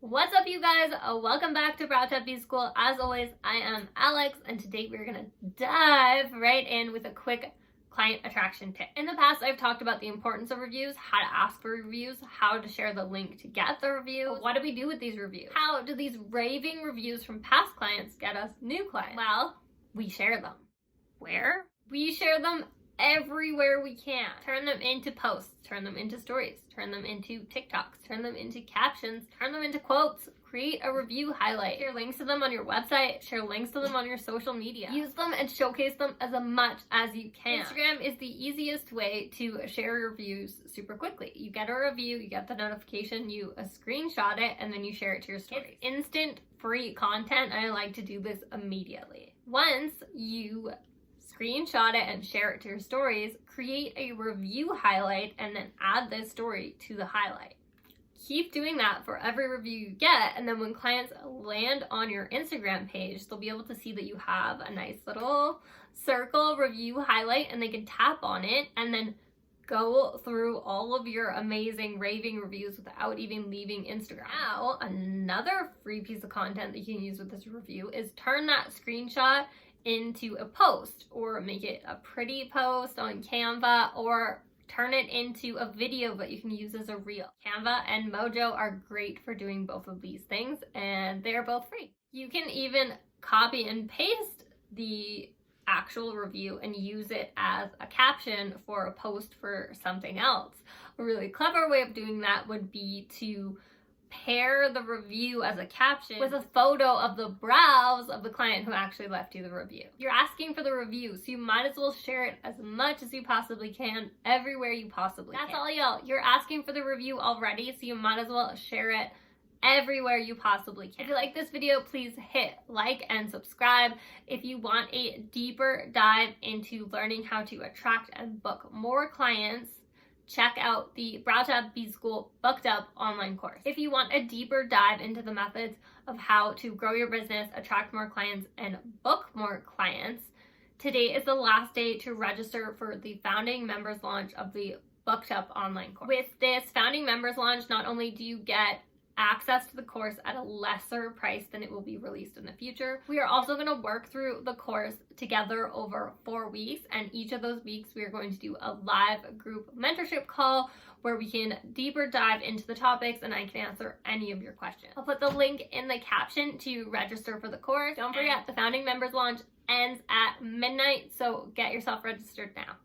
What's up, you guys? Welcome back to BrowTab BSchool. As always, I am Alex, and today we're gonna dive right in with a quick client attraction tip. In the past, I've talked about the importance of reviews, how to ask for reviews, how to share the link to get the review. But what do we do with these reviews? How do these raving reviews from past clients get us new clients? Well, we share them. Where? We share them everywhere we can. Turn them into posts, turn them into stories, turn them into TikToks, turn them into captions, turn them into quotes, create a review highlight, share links to them on your website, share links to them on your social media. Use them and showcase them as much as you can. Instagram is the easiest way to share your reviews super quickly. You get a review, you get the notification, you screenshot it, and then you share it to your stories. It's instant free content, and I like to do this immediately. Once you screenshot it and share it to your stories, create a review highlight, and then add this story to the highlight. Keep doing that for every review you get, and then when clients land on your Instagram page, they'll be able to see that you have a nice little circle review highlight, and they can tap on it and then go through all of your amazing raving reviews without even leaving Instagram. Now, another free piece of content that you can use with this review is turn that screenshot into a post, or make it a pretty post on Canva, or turn it into a video that you can use as a reel. Canva and Mojo are great for doing both of these things, and they're both free. You can even copy and paste the actual review and use it as a caption for a post for something else. A really clever way of doing that would be to pair the review as a caption with a photo of the brows of the client who actually left you the review. You're asking for the review, so you might as well share it as much as you possibly can, everywhere you possibly can. That's all, y'all. You're asking for the review already, so you might as well share it everywhere you possibly can. If you like this video, please hit like and subscribe. If you want a deeper dive into learning how to attract and book more clients, check out the BrowTab BSchool Booked Up online course. If you want a deeper dive into the methods of how to grow your business, attract more clients, and book more clients, today is the last day to register for the founding members launch of the Booked Up online course. With this founding members launch, not only do you get access to the course at a lesser price than it will be released in the future, we are also going to work through the course together over 4 weeks, and each of those weeks we are going to do a live group mentorship call where we can deeper dive into the topics and I can answer any of your questions. I'll put the link in the caption to register for the course. Don't forget, the founding members launch ends at midnight, so get yourself registered now.